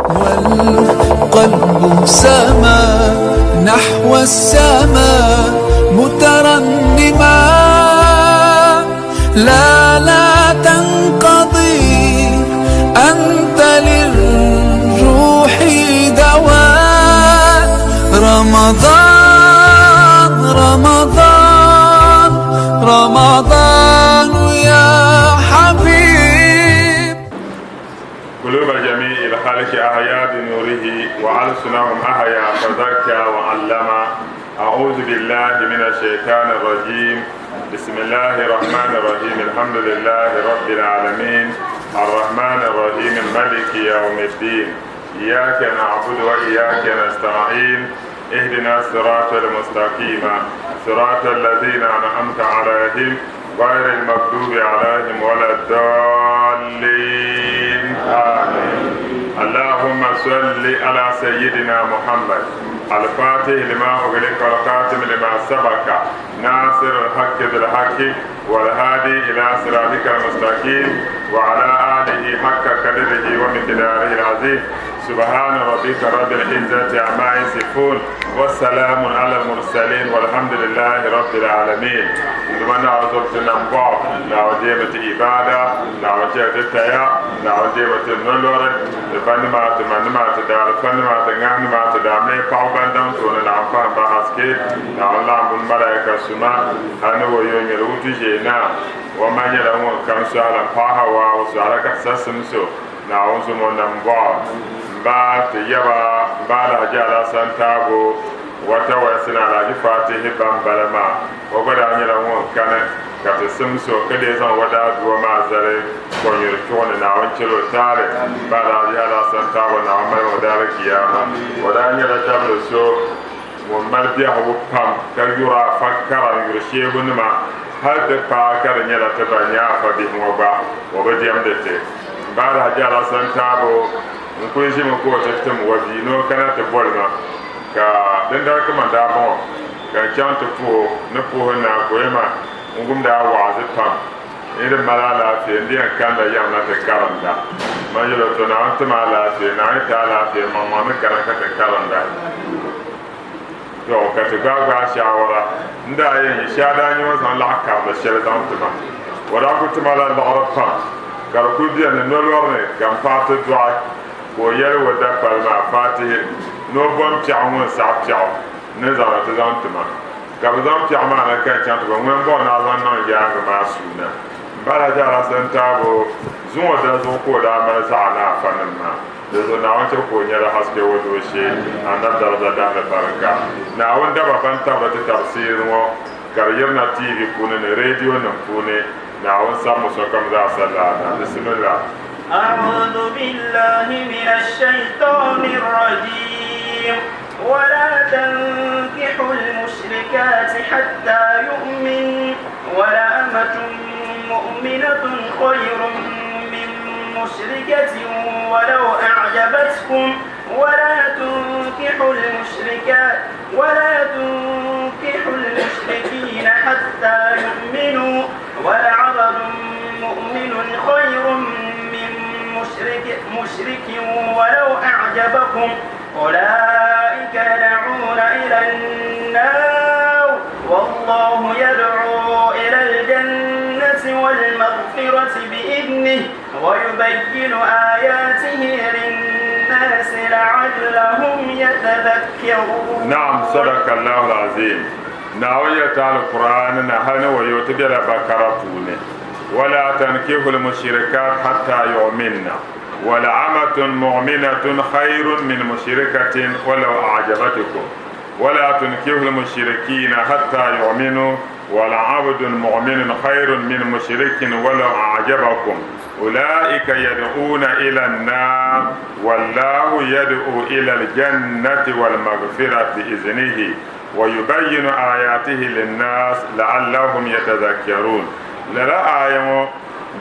والقلب سما نحو السماء مترنما، لا تنقضي، أنت للروح دواء. رمضان رمضان رمضان يا حبيب. قلوب جميع الخالق أحيا بنوره وألسنهم أحيا فزكى وعلم. أعوذ بالله من الشيطان الرجيم. بسم الله الرحمن الرحيم. الحمد لله رب العالمين الرحمن الرحيم مالك يوم الدين. إياك نعبد وإياك نستعين. اهدنا الصراط المستقيم صراط الذين أنعمت عليهم غير المغضوب عليهم ولا الضالين. آمين. اللهم صل على سيدنا محمد الفاتح لما أغلق والخاتم لما سبق ناصر الحق بالحق والهادي إلى صراطك المستقيم وعلى آله حق قدره ومقداره العظيم. سبحان ربك رب العزة عما يصفون والسلام على المرسلين والحمد لله رب العالمين. لمن أعزبت نمبر نعوجيبة إبادة نعوجيبة التيا نعوجيبة النلور لفنمات منمات دار فنمات نعنمات دامي قعبان تون العفان بحسكي نعلم بالملائكة السماء أنه يوم الوتي جينا وما يلعون كان سؤالا فاها وسؤالك سسمسو نعوذ من نمبر ba ta yaba ba la jala santago wata wasina la ji fatihi bambalama wa gwada nyala won kana ka ta simso kada zan wada duwa ma zare ko yir tona na wancilo tare ba la jala santago na mai wadar kiyama wada nyala tablo so won mal biya hu pam ka yura fakkara yur shegun ma har da fa kar nyala ta banya fa bi mo ba wa ba jam de te ba la jala santago ko ji mo ko ta tem wadi no kana ta bolma ka dan da kuma da bon ka chanta po na po na ko ema ngum da wazi pam irin malala fi ndiyan kan da yam na ta karanda ma yelo to na ta malala fi na ta la fi mamma na kana ka ta karanda yo ka ta ga shawara nda yin shada ni wasan la ka da shela dan ta wala ko ta malala da arfa ka ku biya ne no lorne kam fatu du'a ko yɛli wa da palma fatihi no bɔm piɛɣu ŋun saɣi piɛɣu ni zaŋ ti zaŋ tima ka bi zaŋ piɛɣu maa na kan chaŋ ti ba ŋmani bɔɣu na zaŋ niŋ yaangi maa suuna bala jara san taabo zuŋo da zuɣu ko daa mali zaɣa na afa nim maa di zuɣu naawuni chɛ ko nyɛla haske wa doo shee anabi daraja dahli barika naawuni daba ban tabiri ti tafsir ŋɔ ka di yirina tv puuni ni reediyo nim puuni naawuni sabimi sokam zaa sa laana bisimila. أعوذ بالله من الشيطان الرجيم. ولا تنكحوا المشركات حتى يؤمن ولأمة مؤمنة خير من مشركة ولو أعجبتكم ولا تنكحوا المشركين حتى يؤمنوا ولعبد مؤمن خير مشرك ولو أعجبكم أولئك يدعون إلى النار والله يدعو إلى الجنة والمغفرة بإذنه ويبين آياته للناس لعلهم يتذكرون. نعم صدق الله العظيم. ناوية القرآن نحن ويتبع بكرتونه ولا تنكحوا المشركات حتى يؤمنن ولعمة مؤمنة خير من مشركة ولو أعجبتكم ولا تنكحوا المشركين حتى يؤمنوا ولعبد مؤمن خير من مشرك ولو أعجبكم أولئك يدعون إلى النار والله يدعو إلى الجنة والمغفرة بإذنه ويبين آياته للناس لعلهم يتذكرون. للا آية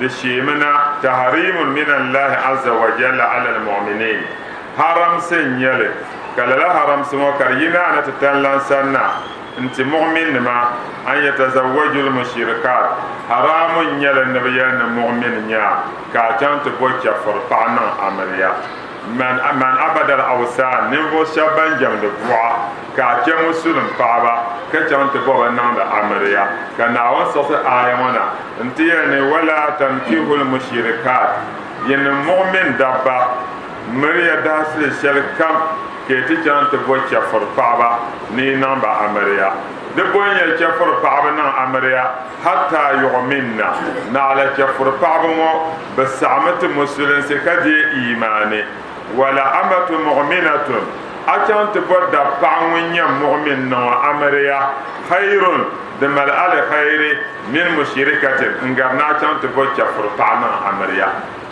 دشيمنا تحريم من الله عز وجل على المؤمنين حرم سنيل كلا حرم سمو كرينا أن تتلان سنة انت مؤمن ما أن يتزوج المشركات حرام يل النبي المؤمن يا كاتان تبوك فرطانا أمريا man abadal awsan nimbo shaban jamde bua ka ke muslim paaba ka jamte bo nanda amriya ka na wa so ayamana ntiya ne wala tankihul mushrikat yin mu'min dabba mariya dasle shel kam ke ti jamte bo chafar paaba ni namba amriya de boye chafar paaba nan amriya hatta yu'minna na ala chafar paaba mo basamat muslim se kadi imani wala amatu mu'minatun akan te bodda pa'wnya mu'min no amriya khairun de mal al khairi min mushrikatin ngarna kan te bodda furtana amriya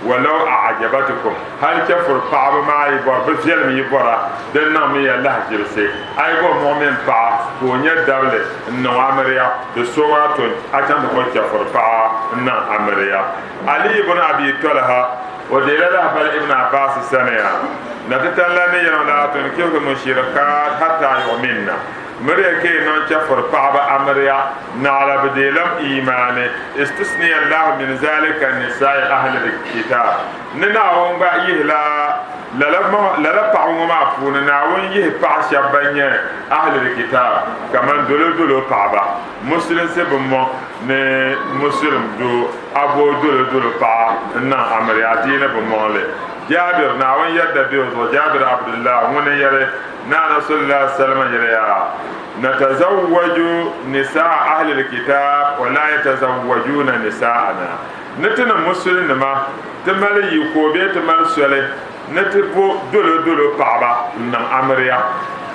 walau a'jabatukum hal kafur pa'ba ma yibor bi film yibora den nam ya Allah jirse ay go mu'min pa ko nya dawle no amriya de sowato akan te bodda furta na amriya ali ibn abi talha ودلالة بل ابن عباس السنة نتتلني يولا تنكيه المشركات حتى يؤمننا مريكي ننشفر بعض أمريا نعلى بديلم إيماني استثني الله من ذلك النساء أهل الكتاب ننعون بأيه لا بعضهم معفون نعون يه بعشا بني أهل الكتاب كمان دولو بعض مسلم سبما مسلم دو أبو دولو بعض نا أمريا دين بمالي جابر نعون يد بيوت وجابر عبد الله من يري نانا صلى الله عليه وسلم يري نتزوج نساء أهل الكتاب ولا يتزوجون نساءنا نتنا مسلم ما تمالي يكوبي تمال سولي نتبو دولو بعض نا أمريا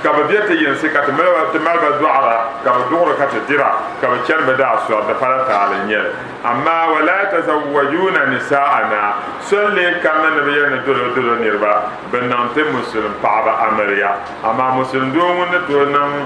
kaba bieta yense ka te malba duara kaba dugro ka te dira kaba chen bada so da fara ta ala nyel amma wala tazawwajuna nisaana solle kama ne bayana dolo nirba benam te muslim paaba amriya amma muslim do mun to nan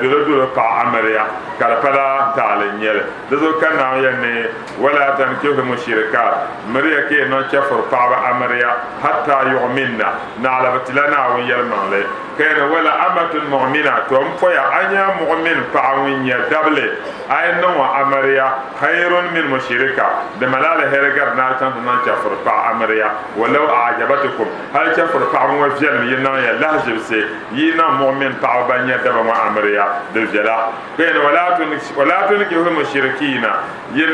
dolo pa amriya kala pala ta ala nyel do kana yanne wala tankihu mushrikat mariya ke no chafur paaba amriya hatta yu'minna na ala batlana wa yalmale kayna wala amatun mu'mina to mfoya anya mu'min pa'awinya dable ay no amariya khairun min mushrika de malala hergar na tan nan chafur pa amariya walau a'jabatukum hal chafur pa wa fial yina ya lahjibse yina mu'min pa'abanya daba ma amariya de jala kayna wala tun ki hum mushrikina yin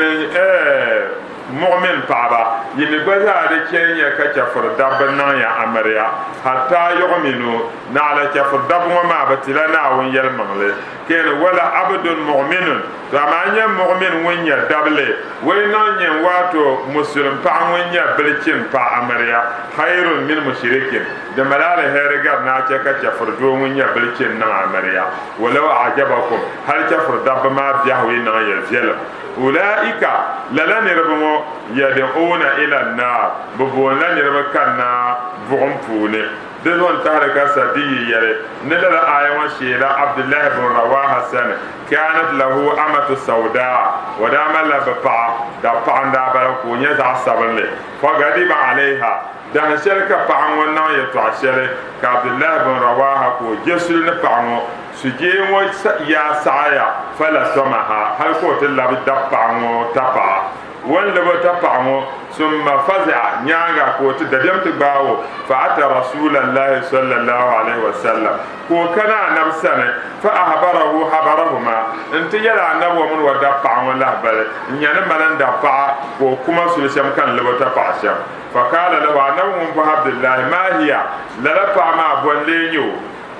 mu'min paaba yini gbaza de kenya ka chafur dabna ya amariya hatta yu'minu na ala chafur dabwa ma batila na won yel mangle ken wala abdun mu'minun ramanya mu'min wonya dable wayno nyen wato muslim pa wonya bilkin pa amariya khairun min mushrikin de malala herega na ka chafur do wonya bilkin na amariya walau ajabakum hal chafur dabba ma biyawi na yel jela ulaika lala nirbumo yad'una ila an-nar bubon la nirbakanna bu'um pune دلون تارك سدي يري ندل آية وشيلا عبد الله بن رواحة سنة كانت له أمة سوداء ودام الله ببع دبع دابلكو يزع سبن فغضب عليها ده شركة بعمو نا يتعشر كعبد الله بن رواحة كو جسل نبعمو سجين ويا سعيا فلا سمها هل قلت الله بدبعمو تبع wanda ba ta fa'amo summa fazi'a nyanga ko ta dadam ta bawo fa ata rasulullahi sallallahu alaihi wasallam ko kana nabsane fa habarahuma inta yala annabi mun wa da fa'amo la bale nyana malan da fa ko kuma su sham kan la ta fa'asham fa kala la wa annabi mun fa abdullahi ma hiya la fa'ama bonle nyo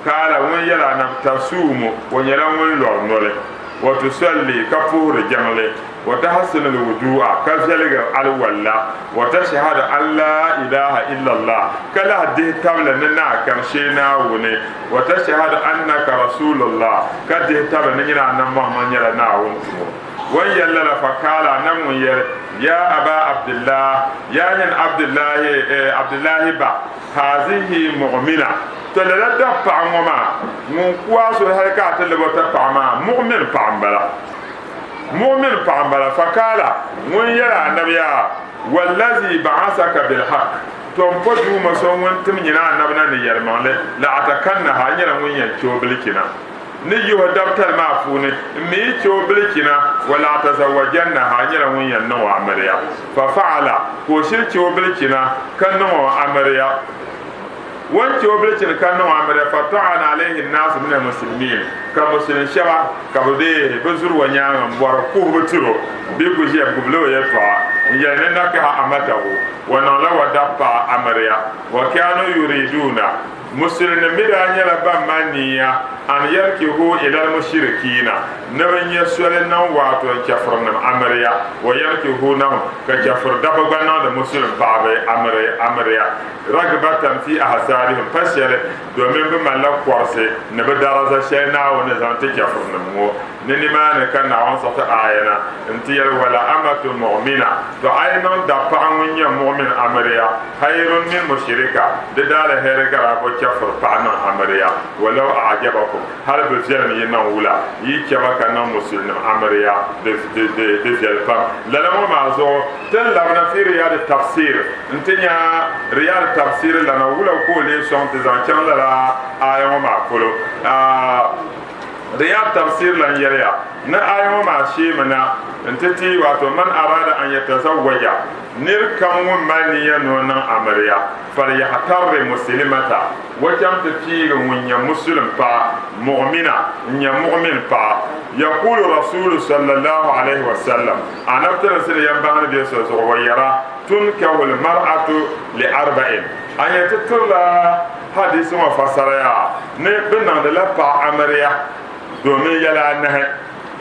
kala won yala na tasumu won yala won lornole wa tusalli kafur jamale وتحسن الوضوء كذلك الولا وتشهد أن لا إله إلا الله كلا ده تبل ننا كرشينا وني وتشهد أنك رسول الله كده تبل ننا نمهم نيرنا ونتمو ويلا فقال نمو يا أبا عبد الله يا ين عبد الله با هذه مؤمنة تلا دفع وما من قواس الحركات اللي بتفع ما مؤمن فعمبلا مؤمن فعمبلا فقال من يرى النبي والذي بعثك بالحق تنفجوا مسوون تمنينا النبنا نيرمان لا أتكنها يرى من ينشوبلكنا نيجوا دبتر معفوني ميتشو بلكنا ولا تزوجنها يرى من ينوى عمريا ففعل وشرتشو بلكنا كنوى عمريا وانت وبلتن كانوا عمريا فطعن عليه الناس من المسلمين كمسلم شبا كبدي بزر ونيان وركوه بترو بيكو جيب قبلو يطع يننك أمته ونالا ودفع عمريا وكانوا يريدون مسلم ميرا نيلا بامانيا أن يركه إلى المشركين نبن يسولنا واتو كفرنا أمريا ويركه نهم كجفر دبغنا المسلم بابي أمريا رغبة في أحسارهم فشل دومين بما لا قرسي نبدارز شينا ونزانتي كفرنا مو ننما نكن نعون صوت آينا انتي ولا أمة مؤمنة فأينا دفعون يا مؤمن أمريا خير من مشركة ددال هيرغا كفر فانا أمريا ولو أعجبكم هل بفيرم ينولا يكما كان مسلم أمريا بفيرم لما معزو تلنا في رياض التفسير انتنيا رياض التفسير لنا ولا كل شيء تزانكان لا آية ما كله رياض تفسير لن يريا نا آية ما شيء منا انتتي واتو من أراد أن يتزوج نركم من ينون أمريا فليحتر مسلمة وكم تفير من مسلم فا مؤمنة مؤمن فا يقول رسول صلى الله عليه وسلم أنا أبتنسل ينبغن بيسوس ويرى تنكه المرأة لأربعين أن يتطلع حديث وفسريا نبنا لفا أمريا دومي يلا أنه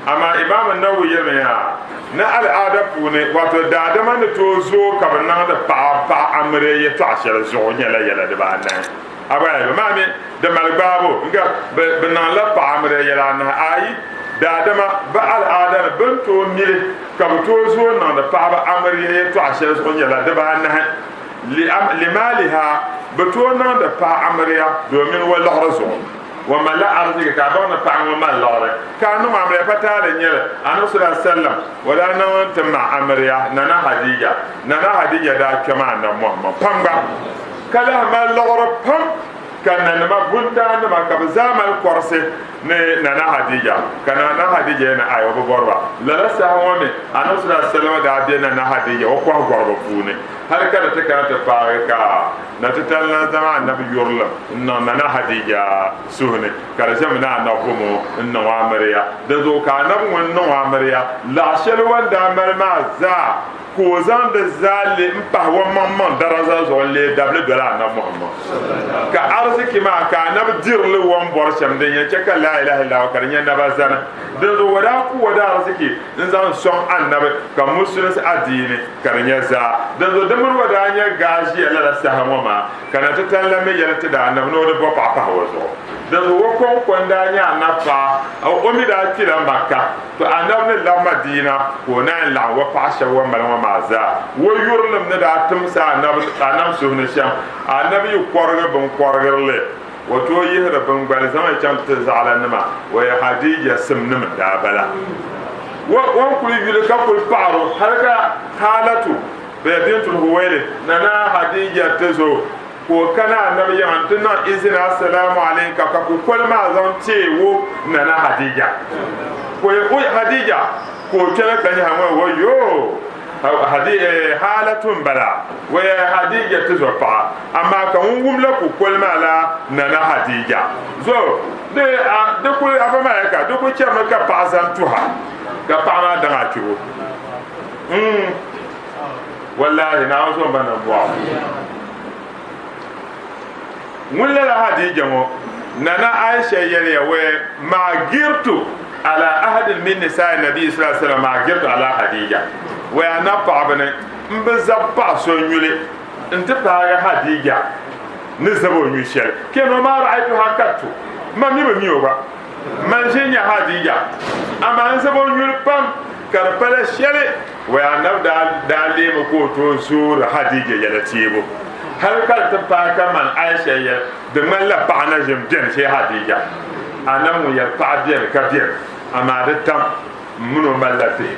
أما إمام النووي يرميها na al'ada pune wato da da man to zo ka ban da pa amre ya to ashar zo nyala yala de ba nan aba ba mami da malbabo nga ban la pa amre yala na ai da da ma ba al'ada ban to mire ka to zo na da pa ba amre ya to ashar zo nyala de ba nan limaliha bato na da pa amre domin wala razo وما لا أرزق كابونا فعم وما الله كانوا عمري فتاة نيل أنا صلى الله عليه وسلم ولا نوانت مع أمريا نانا هدية دا كمان محمد بامبا كلا ما الله بام كان نما بنتا نما كبزام القرص نانا هدية كان نانا هدية أنا أيوة ببروا لا سهومي أنا صلى الله عليه وسلم دا بينا نانا هدية وقوة غرب فوني هل كانت تكاد تفارقا نتتلنا زمان نبي يرلم إنه نانا هدية سهني كرجمنا نقومو إنه عمريا دزو كان نبو إنه عمريا لا شلوان دامر ما زا كوزان دزالي مبه وممان درزا زولي دبل دولا محمد كأرزك ما كان نبدير لوان برشم دنيا شكا لا إله إلا وكرنيا نبازانا دزو وداكو ودا أرزكي نزان سون النبي كمسلس أديني كرنيا زا دزو دمر ودانيا غاجي ألا سهموما كانت تتلمي يلتدا نبنو دبو بابا وزو دزو وكون كوندانيا نفا أو أمي دا كلا مكة فأنبني لما دينا ونان لعن وفعش ومالوما maza wo yurlum ne da tumsa anam suhne sham annabi korga bun korgarle wato yihra bun gbal zama cham tazala nima wa ya hadija simnim da bala wa kul yule ka kul paro halka halatu bayadintul huwaili nana hadija tazo ko kana annabi yan tunna izina assalamu alayka ka ku kul ma zan tewo nana hadija ko hadija ko tana kan hawa wayo حالة بلا ويا هديجة تزوفا أما كون لك كل ما لا ننا هديجة زو de كل أفهم يكا de كل شيء ما كبازان توها كبانا دعاتيو والله نعوذ بنا بوا ولا هديجة مو ننا عائشة يلي وما جرتو على أحد من نساء النبي صلى الله عليه وسلم ما جرتو على هديجة وأنا بعبنا مبزبا سونيولي أنت بقى هديجة نزبو ميشيل كانوا ما رأيتها كتو ما ميبنيوبا من جيني هديجة أما نزبو ميول بام كربلا شيلي وأنا دالي مكوتو زور هديجة يلتيبو هل كانت بقى كمان عايشة دمان لا بعنا جمجن شي هديجة أنا مو يرفع بير كبير أما دتم منو ملتي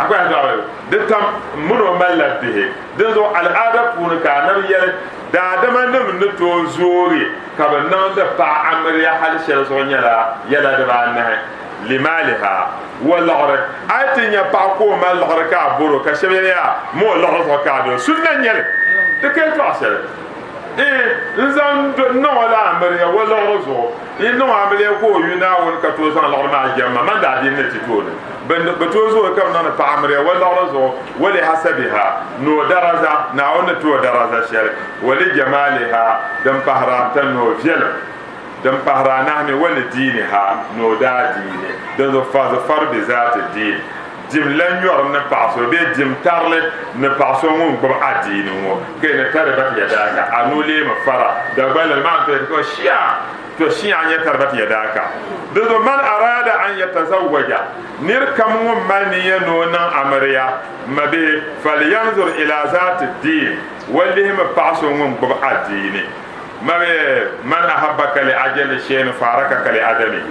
أقول هذا دتم منو ملته دزو العادة فون كان يل دادم نم نتوزوري كبرنا دفع أمريا حال شلون يلا دبانه لمالها والعرق أتني باكو مال العرق كابورو كشبيليا مو العرق كادو سنن يل تكيف أصل nzan no la amriya wala rozo no amriya ko yuna won ka to san lor ma jamma man da din ne titone ben to zo kam na pa amriya wala rozo wali hasabiha no daraza na on to daraza shar wali jamaliha dan pahratan no fiel dan pahrana me wali diniha no da dine dan zo far bi zat din jim lan yor ne paso be jim tarle ne paso ngun gbo adini wo ke ne tarbat yadaka anule ma fara da bal ma to shia anya tarbat yadaka do man arada an yatazawwaja nir kam ngun man ni no nan amriya mabe falyanzur ila zat ad-din walli ma paso ngun gbo adini mabe man ahabbaka li ajali shay'in faraka li adami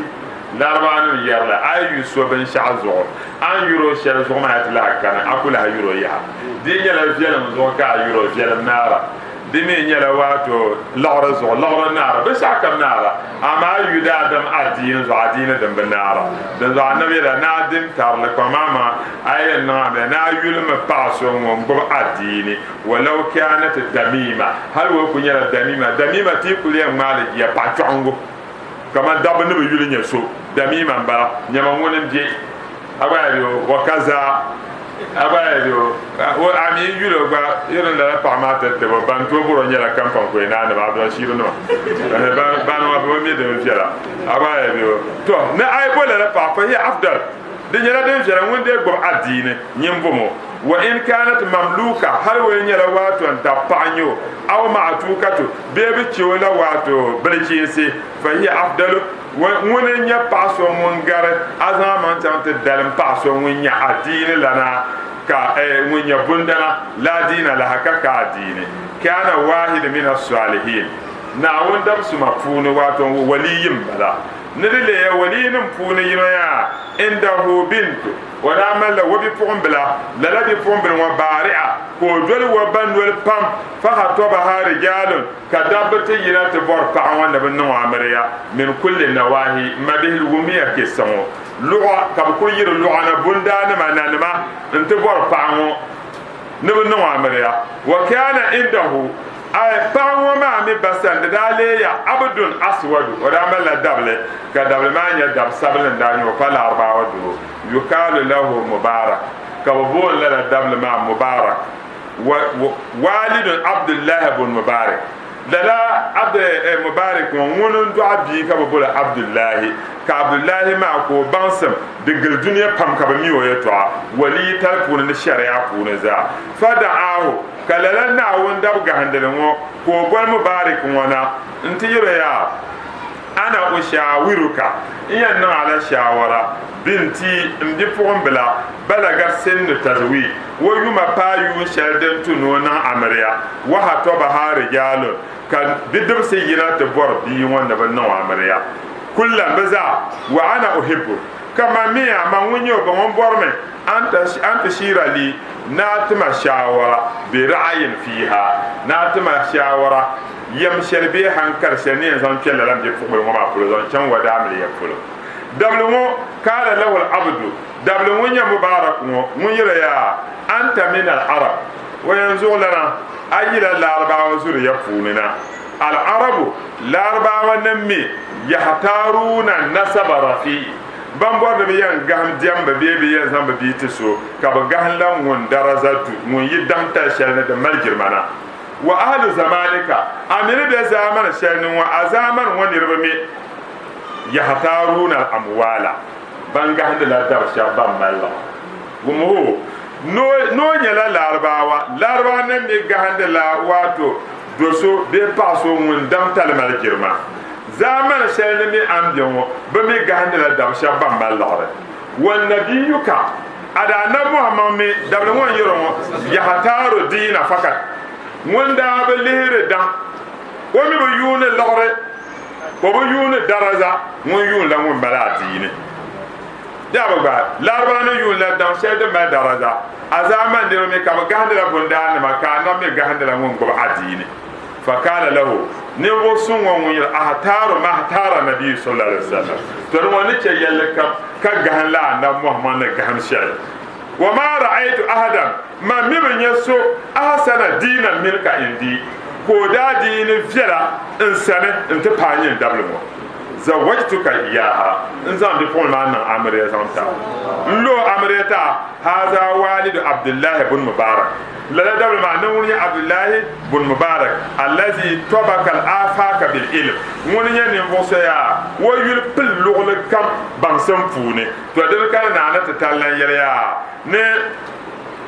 larbanu yarla ayu soben sha'zo an yuro shel zo ma atla kana akula yuro ya di nyala fiela zo ka yuro fiela nara di me nyala wato lawra zo lawra nara be sakam nara ama yuda adam adin zo adina dan benara dan zo annabi da nadim tarla ko mama ayen na be na yulma paso ngom go adini walau kanat damima hal wa kunyala damima ti kuliya maliki ya patongo kama daba ne be yuli nyeso damima mbara nyama ngonem je abayo wakaza abayo o ami yulo gba yoro la pa ma tete bo banto boro nyala kampan ko ina na ba shiro no ba no ba mi de fiala abayo to na ay bo la pa fa ya afdal de nyala de fiala wonde go adine nyimbomo wa in kanat mamluka har wa nyala wato ta panyo aw ma'tukatu bebe chiwala wato barkisi fa hiya afdalu wani nya paso mun gar azaman tante dalim paso mun nya adine lana ka mun nya bundana la dina la hakaka adine kana wahid min as-salihin na wanda su mafunu wato waliyin bala nidile ya waliyin funu yinoya indahu bintu wala mala wabi fumbla la bi fumbla wa bari'a ko dole wa banwel pam fa hatoba harijalun kadabta yina to bor pa wanda bin no amriya min kulli nawahi mabihil wumiya kisamu lu'a ka ko yiro lu'a na bundana mananima nte bor pa ngo ne bin no amriya wa kana indahu ay pawo ma mi basan da le ya abdun aswadu wala mala dable ka dable ma nya dab sablan da nyo pala arba wadu yukalu lahu mubarak ka bo la dable ma mubarak walidun abdullah ibn mubarak dala abd mubarak wonun do abi ka bo la abdullah ka abdullah ma ko bansam de gel duniya pam ka ba mi o yeto wali talpun ni sharia pun za fada'ahu kalala na wanda ga handalin wo ko gol mubarak wona ntiro ya ana ushawiruka iyan nan ala shawara binti mdi fombla balagar sin tazwi wo yuma payu shalden tuno na amriya wa hatoba harijalun kan bidum sayina te bor bi wanda ban na amriya kullam baza wa ana uhibbu kama miya man wunyo ba won borme anta shirali na tuma shawara bi ra'ayin fiha na tuma shawara yam shelbe hankar shani zan kella lam je fubo ma fulo zan chan wada amli ya fulo dablu mo kala lahu al abdu dablu mo nya mubarak mo mun yira ya anta min al arab wa yanzu lana ayila al arba wa zuriya funina al arabu la arba wa nammi yahtaruna nasaba rafi bambor de yan gam diamba bebe yan zamba bitiso ka ba gahlan won darazatu mun yidam ta shalna da maljirmana wa ahlu zamanika amina be zaman shalnin wa azaman wani rubame yahtaruna amwala banga handa la dar shabban malla gumo no nyala larbawa nan me gahanda la wato doso be paso mun dam tal maljirma zaman shalni mi ambiyo ba mi gahanda la dar shabban malla wan nabiyuka ada na muhammad me dabla won yoro yahtaru dina fakat wanda ba lihre dan wami ba yune lore ko ba yune daraja won yun la won bala dine da ba larba no yun la dan shede ma daraja azaman de me ka ga handala bunda ne ma ka na me ga handala won ko adine fa kala lahu ne wo sun won yir ahtaru ma ahtara nabi sallallahu alaihi wasallam to woni ce yalle ka ga hanla na muhammad ga han shay وما رأيت أحدا ما ممن يسو أحسن دينا منك عندي ko da dini fiala in sane in ta panyin dablimo zawajtuka iyaha in zan bi fon ma nan amriya zamta lo amriyata haza walidu abdullah ibn mubarak la dabl ma nan wani abdullah ibn mubarak allazi tabaka al-afaka bil ilm wani ne mosaya wo yul pil lugul kam ban san fune to da kan na na ta tallan yaya ne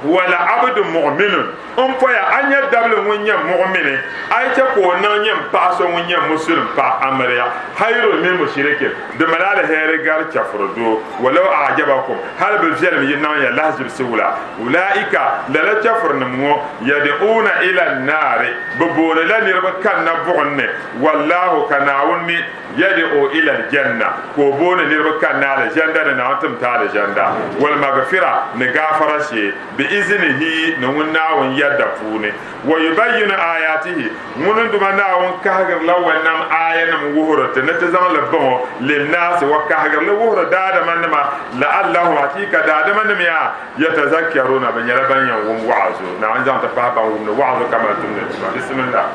wala abdu mu'minun on poya anya dablu munya mu'mini ay ta ko nan nyam paso munya muslim pa amriya hayro min mushrike de malala here gar chafrudo walau ajabakum hal bil jalm yinan ya lahzib sula ulaika la chafrna mo yad'una ila an-nar bubuna la nirba kanna bugunne wallahu kanawunni yad'u ila al-janna ko bona nirba kanna al-janna na antum ta al-janna wal maghfira ni gafara shi bi iznihi na wunawun yadda fune wa yubayyinu ayatihi munun duma nawun kahgar lawanam ayanam wuhurata na tazan labbo lin nas wa kahgar la wuhura dada manama la allahu hakika dada manama ya yatazakkaruna banyara banyan wum wa'azu na an janta fa ba wum wa'azu kama tunne bismillah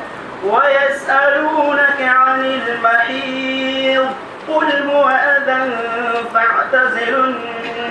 ويسألونك عن المحيض قل هو أذى فاعتزلوا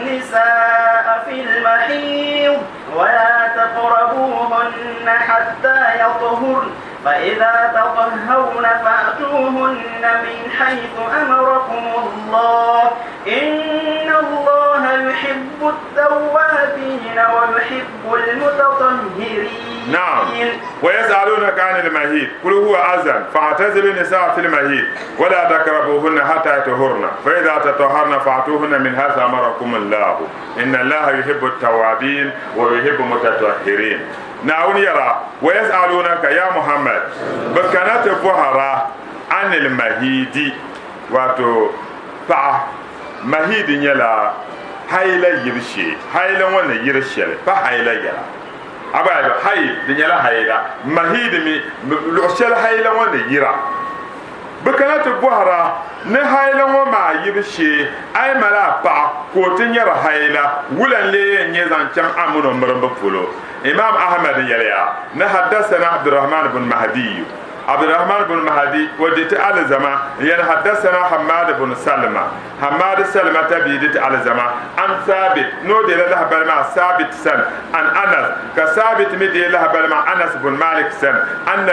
النساء في المحيض ولا تقربوهن حتى يطهرن فإذا تطهرن فأتوهن من حيث أمركم الله إن الله يحب التوابين ويحب المتطهرين. نعم. ويسألونك عن المحيض قل هو أذى فاعتزلوا النساء في المحيض ولا تقربوهن حتى يطهرن فإذا تطهرن فأتوهن من حيث أمركم الله إن الله يحب التوابين ويحب المتطهرين. نعم يرى ويسألونك يا محمد بكانت بوهرة عن المهيد واتو فا مهيد يلا هايلا يرشي هايلا وانا يرشي فا هايلا يلا أبا هاي يلا هايلا مهيد مي لوشل هايلا وانا يرا بكانت بوهرة ne hayla wa ma yibshi ay mala pa ko tin yara hayla wulan le nye zan chan amuno mramba fulo imam ahmad yaliya na hadathana abdurrahman ibn mahdi عبد الرحمن بن مهدي وديت على زمان ين حدثنا حماد بن سلمة حماد سلمة تبيدت على زمان عن ثابت نودي له بالما ثابت سن عن أنس كثابت مدي له بالما أنس بن مالك سن أن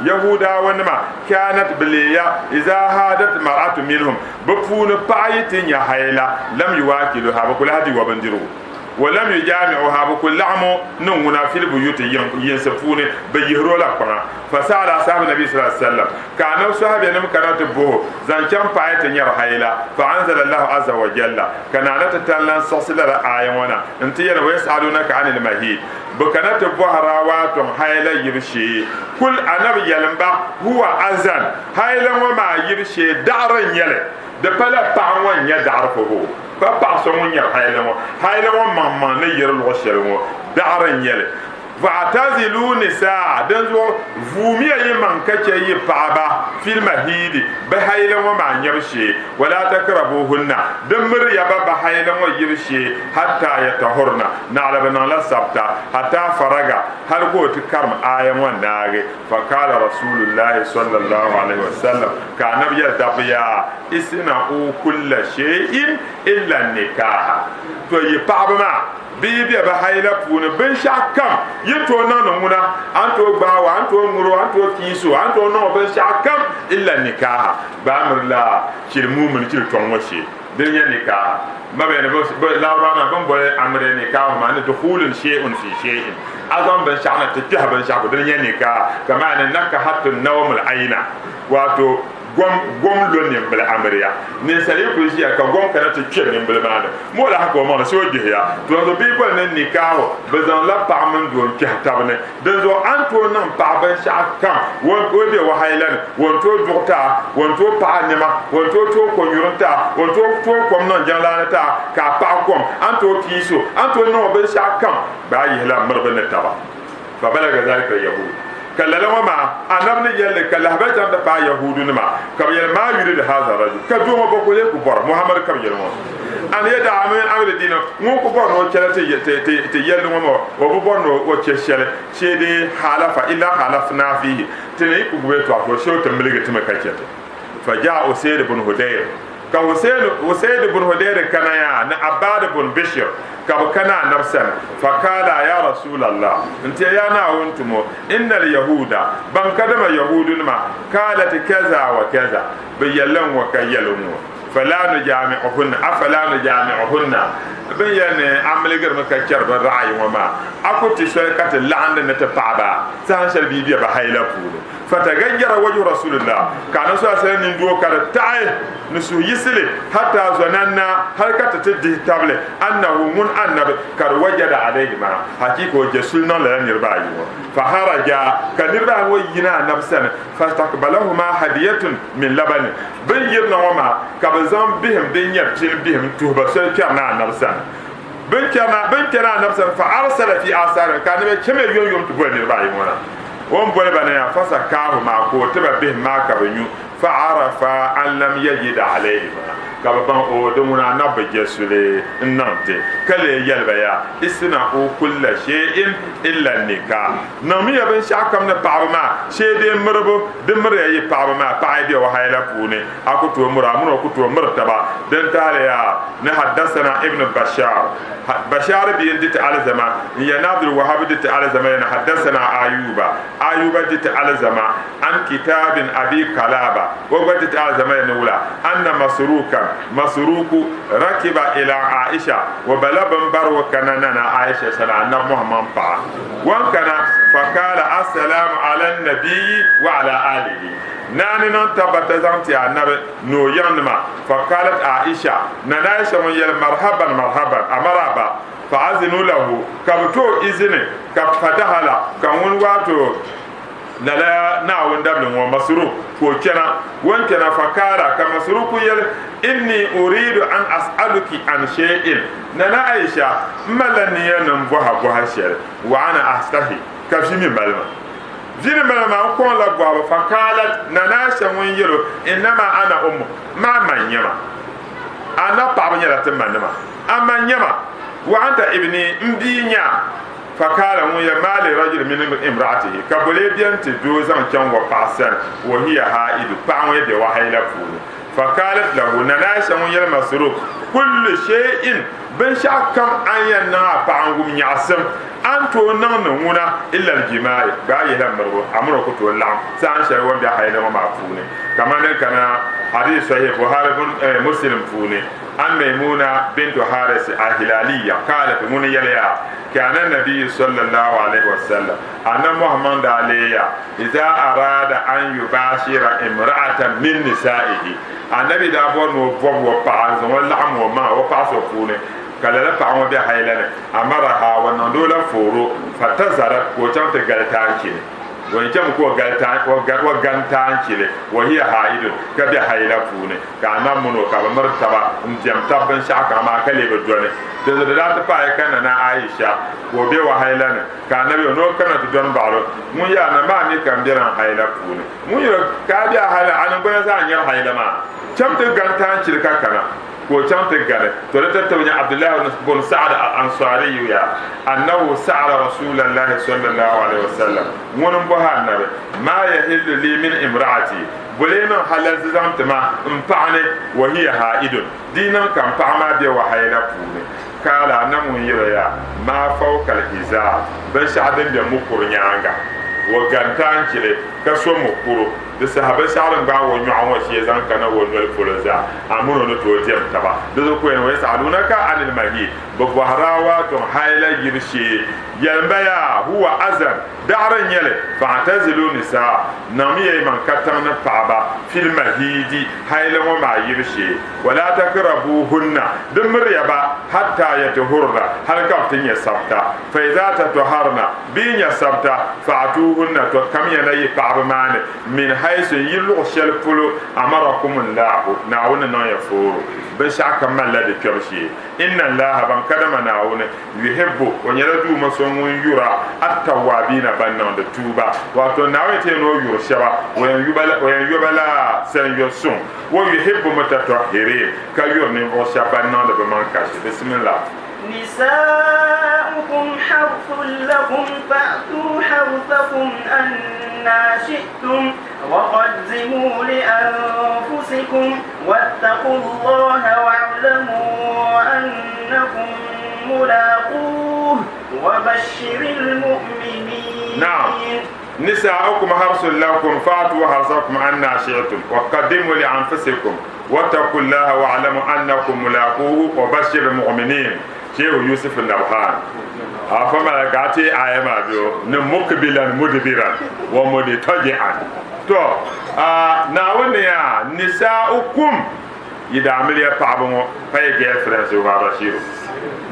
يهودا ونما كانت بليا إذا هادت مرأة منهم بفون بايتين يا هيلا لم يواكلها بكل هدي وبندرو ولم يجامعها بكل لعمو نونا في البيوت ينسفون بيهرو لقنا فسأل أصحاب النبي صلى الله عليه وسلم كانوا صحابي نم كانوا تبوه زنجان بايت ير هيلا فأنزل الله عز وجل كان نتتلن صصل آيوانا انتينا ويسألونك عن المهيد بكنا تبوه راوات هيلا يرشي كل أنبي يلمبا هو أذن هيلا وما يرشي دار يلي دبلا باوان يدعرفه pa so mun yar hayla mo mamma ne yar lo shel mo da'ran yele fa'tazilu nisa dan zo vumiya yi man kace yi paaba fil mahidi ba hayla mo ma nyabshi wala takrabuhunna dan mir ya ba hayla mo yibshi hatta yatahurna na alabana la sabta hatta faraga har ko tikam ayan wannage fa qala rasulullah sallallahu alaihi wasallam ka nabiya dabiya isna kull shay'in illa nikah to yi paaba ma bibi ba hayla puna ben shakam yito nanu muna anto gbawa anto nguro anto kiso anto no ben shakam illa nikah ba amrla kil mu'min kil tonwashi dunya nikah ma be ne bo lawrana bon boy amre nikah ma ne dukhulun shay'un fi shay'in azam ben shakna tikah ben shakko dunya nikah kama ne nakahatun nawm al-aina wato gom lo ne bla amriya ne sare ko ji ka gom kana to kire ne bla mana mo la ko mo so je ya to do bi ko ne nikaho bezan la pa man do ki hatabne de zo anto nan pa ban sha kan won ko be wa haylan won to dukta won to pa nema won to ko nyurta won to ko non janla ta ka pa kom anto kiso anto no ban sha kan ba yi la marba ne taba fa balaga zalika yahud kala ma anabni yelle kala habata da pa yahudu ma kam yel ma yuri da hadha rajul ka do ma bokole ku bor muhammad kam yel mo an yada amen awle dino ngo ko bono kele te yellu mo o bono o cheshele chede halafa illa halafna fihi tene ku gwe to afo show te mlige te makachete fa ja usayd ibn hudayr ka usayd ibn hudayr kana ya na abad ibn bishr ka kana nafsan fa kala ya rasulullah inta ya na wuntumo innal yahuda ban kadama yahudun ma kalat kaza wa kaza bayyalan wa kayyalun فلا نجامعهن أفلا نجامعهن بين عمل غير مكتر بالرعي وما أكو تسويكات اللعن نتفعبا سانشل بيبيا بحيلا فول فتغير وجه رسول الله كان سوى سنين ندوه كان تعي نسو يسلي حتى ظننا هل كتتدي تابل أنه من أنب كان وجد عليه ما حقيقة جسولنا لن يربعي فخرج كان يربع وينا نفسنا فاستقبلهما هدية من لبن بين وما كبزان بهم دنيا بهم توبة سلكنا نفسنا بنكنا نفسنا فأرسل في آثار كان كم يوم تقول يربعي مونا وم بول بنا فسكاه ما كتب به ما كبنيو فعرف أن لم يجد عليه كابان او دمنا نب جسولي نانتي كلي يلبيا اسنا او كل شيء الا النكاح نمي بن شاكم نبارما شيء دي مربو دمر يي بارما بايدي وهايلا بوني اكو تو مرامو اكو تو مرتبا دن تاليا نحدثنا ابن بشار بيدت على زمان ينادر وهاب دت على زمان حدثنا ايوب دت على زمان عن كتاب ابي كلابه وبدت على زمان نولا ان مسروق ركب الى عائشه وبلغ بر وكننا عائشه سلام محمد با وان كان فقال السلام على النبي وعلى اله ناني نون تبت زانتي النبي نو ينما فقالت عائشه نانا عائشه من يل مرحبا امرابا فاذنوا له كبتو اذن كفتحلا كون واتو nala na wanda bin wa masru ko kenan wanke na fakara ka masru ku yel inni uridu an as'aluki an shay'in nana aisha malani yanan boha shel wa ana astahi ka fi min balma jini malama ko la gwa fakalat nana aisha won yelo inma ana ummu ma manyama ana pa banya ta manama amanyama wa anta ibni mbinya فقال مو يا مال رجل من امراته كبولي بينت دوزان كان وقاسن وهي حائض فان يد وهيلا فول فقالت له نناش مو يا مسروق كل شيء بن شاكم ان ينا فانغم ياسم انتو نونونا الا الجماع باي لمرو امرو كتو لام سان شي وان بي هيلا ما فوني كما كان حديث صحيح بخاري مسلم فوني عن ميمونة بنت حارس الهلالية قالت من يليا كان النبي صلى الله عليه وسلم أن محمد عليه إذا أراد أن يباشر امرأة من نسائه النبي دابون وبوب وبعض ولعم وما وبعض وفونه قال لا فعوا بها هيلنا أمرها ونندولا فورو فتزرت وتم تقلتانكين وإنجم كو غانتان كيله وهي حائض كبي حيلا فونه كان منو كبمرتبا نجم تبن شاكا ما كلي بدونه دلدات باي كان انا عائشه وبي وحيلنا كان نبي نو كان تدون بالو مو يا ما مي كان بيران حيلا فونه مو يو كابي حيلا انا بنا سان ير حيلا ما كم تغانتان كيله كانا ko chante gale to da tattauna abdullah ibn sa'd al-ansari ya annahu sa'ala rasulullahi sallallahu alaihi wasallam wonum bo hannabe ma yahillu li min imraati bulema halal zamtama impane wa hiya haidun dinan kan fama bi wa hayla pune kala namu yira ma fawqa al-hiza ban sha'dan da mukur nyanga wa gantan kile kaso mukuru de sahaba sa'alan ba wa nyu'an wa shi zan kana wa nol fulaza amuno no to tem taba de ko en wa sa'alunaka anil mahi bo harawa to hayla yirshi yalbaya huwa azan da'ran yale fa'tazilu nisa namiye man katana fa'aba fil mahidi hayla wa ma yirshi wala takrabuhunna dumr yaba hatta yatuhurra hal kaftin ya sabta fa idza tatuharna bin ya sabta fa'tuhunna to kam yana yi fa'aba mane min حيث يلغ الشلفل أمركم الله نعون يفور بشاك ما الذي كرشي إن الله بان كدما نعون يحب ونيردو مسوم يرى التوابين بانان التوبة واتو ناويتينو يرشوا وين يبلا سن يسون ويحب متطهرين كيرني وشابانان بمانكاش بسم الله نساؤكم حرث لكم فأتوا حرثكم أنا شئتم وقدموا لأنفسكم واتقوا الله واعلموا أنكم ملاقوه وبشر المؤمنين. نعم. نساؤكم حرث لكم فأتوا حرثكم أنا شئتم وقدموا لأنفسكم واتقوا الله واعلموا أنكم ملاقوه وبشر المؤمنين. شيخ يوسف النبهان فما لقاتي آيما بيو نمكبلا مدبرا ومدتجعا تو ناونيا نساؤكم يدعمل يا بعضهم فاي جيرفرنس وغابشيرو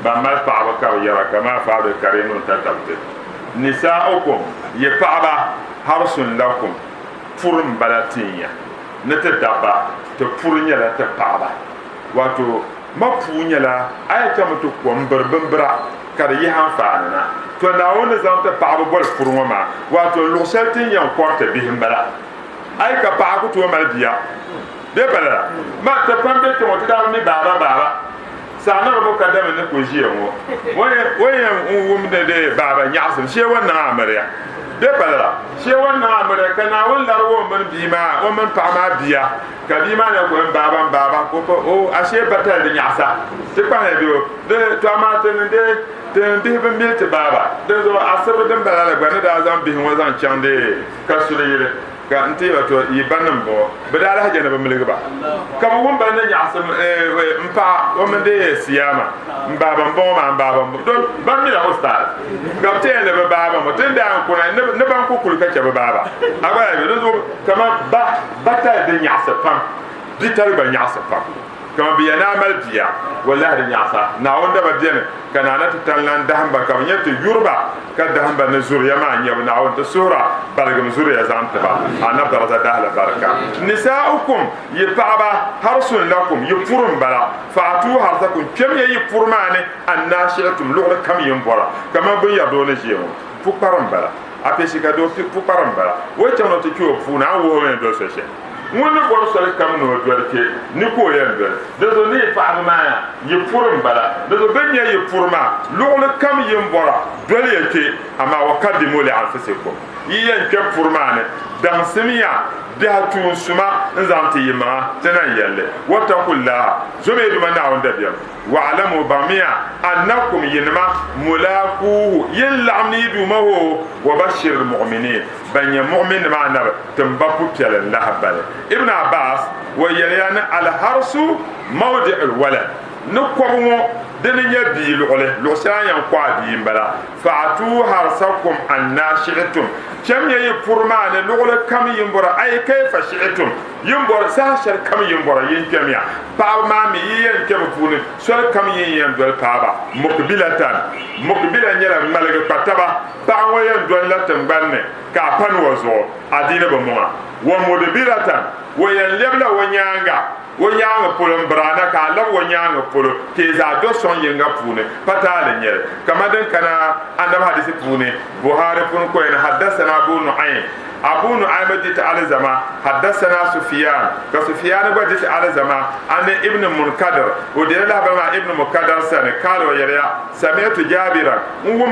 بما بعض كاويرا كما فعل الكريم تتبت نساؤكم يبعض حرس لكم فرم بلاتينيا نتدبا تفرن يلا تبعض واتو ma punya la ay tamatu ko mberbembra kar yi han faana to na wona zanta paabo bol furuma ma wato lu seltin yan korte bihim bala ay ka paaku to mal biya de bala ma ta pambe to ta mi baba sana ro ka da me ko jiye mo woye wum de baba nyaasum she wona amariya de bala she wona amariya kana won larwo man bima o man paama biya kabima ne ko baba ko o ashe batal de nyasa te pa ne do de to amate ne de be mi te baba de zo asabe de bala gba ne da zan bi ho zan chande kasule yele ga nti wato yibanam bo bedala haje ne ba milige ba kam won ba ne nyasa mpa o men de siyama mbaba mbon ma mbaba don ba mi la hostal ga te ne ba baba mo tende an ko ne ban ko kul ka che ba baba agba de zo kama batal de nyasa pam bitar ba nyasa pam kama biya na mal biya wallahi da nyasa na wanda ba biya kana na tutallan dahamba kam nyete yurba ka dahamba na zuriya ma nyabu na wanda sura balgam zuriya zanta ba anab darata dahla baraka nisaukum yibaba harsun lakum yifurun bala fatu harsakum kem yifurmane annashiatum lughra kam yimbora kama bin yado na jemo fukaram bala apesi ka do fukaram bala wo chano to kyo funa wo ne do sese wona bor sore kam no dorke ni ko yende de do ni fa ma yi furum bala de do benya yi furma lugul kam yim bora dole yake amma wa kadimu li anfusikum yi yen ke furma ne dan simiya da tun suma nzanti yima tanan yalle wattaqullaha zume duma na wanda biya wa alamu bamiya annakum yinma mulaquhu yal'amni dumahu wa bashir almu'minin banya mu'min ma'na tambaku pialan lahabale ibn abbas wa yalyan alharsu mawdi' alwalad nukwamo deninya bi lugule lusan yan kwa bi mbala fa'atu harsakum annashi'tum kam yayi furmane lugule kam yimbora ay kayfa shi'tum yimbora sa shar kam yimbora yin kamiya pa ma mi yin kam funi sol kam yin dol paba mukbilan nyala malaga pataba pa wayen dol latam banne ka pan wazo adina ba muma wa mudbiratan wayen lebla wanyanga wanyanga pulum brana ka la wanyanga pulu ke za do son yenga pune patale nyere kama den kana andam hadisi pune buhari pun ko en hadathana abu nu'aym dit al zama hadathana sufyan ba dit al zama an ibn munkadir o de la ba ibn munkadir sane kalo yere sami'tu jabira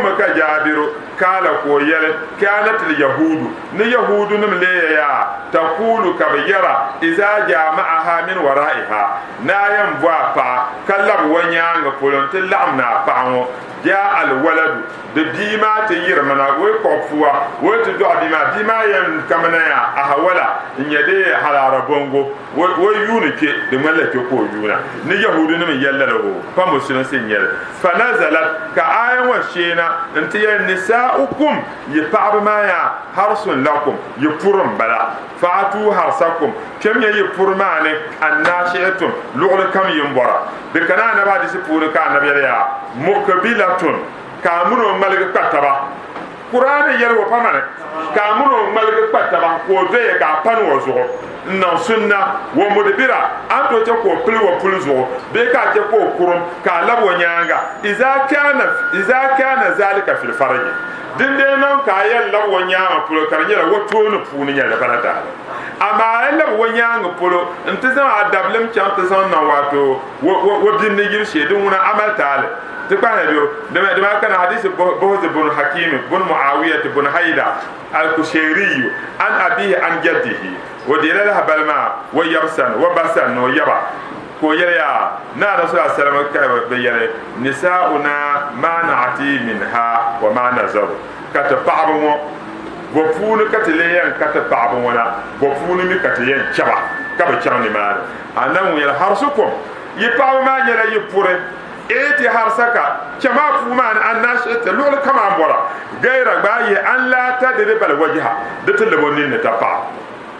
maka jabiru kala ko yele kanat al yahudu ni yahudu nim le ya taqulu kabyara iza jama'aha min wara'iha na yan bwa pa kallab wanyanga polonte lamna pawo ja al waladu de bima te yirmana we ko fuwa we to do bima yan kamana ya ahwala nyade halara bongo we yunike de malake ko yuna ni yahudu ni yalla lawo fa musulun sin yalla fa nazalat ka ayan wa shina anti yan nisaukum yifa'u ma ya harsun lakum yifurum bala fa'atu harsakum kem ya yifurmane annashi'tum lughul kam yimbora de kana na ba disi puru ka na ya mukbilatun kamuno malga kataba Qur'an yel wo pamane ka muno malga patta ba ko de ka pan wo zo na sunna wo mudbira anto te ko pil wo pul zo be ka te ko kurum ka labo nyanga iza kana zalika fil farj dinde non ka yel labo nyanga pul karnyela wo tonu puni nyala balata ama labo wo nyanga pulo ntizan adablim cham tizan na wato wo binne yir shedun wona amal taale تقول لما كان حديث بوز بن حكيم بن معاوية بن هيدا الكشيري عن أبيه عن جده ودير لها بالما ويرسن وبسن ويبا كويريا نا رسول الله صلى الله عليه وسلم نساؤنا ما نعتي منها وما نزر كتبعبوا وفون كتلين كتبعبوا وفون مكتلين شبا كبشان مال أنا ويا هرسكم يبقى ما يلا يبوري eti harsaka kema fuman annashita lul kama bora gaira bayi an la tadri bal wajha datul bonin ne tafa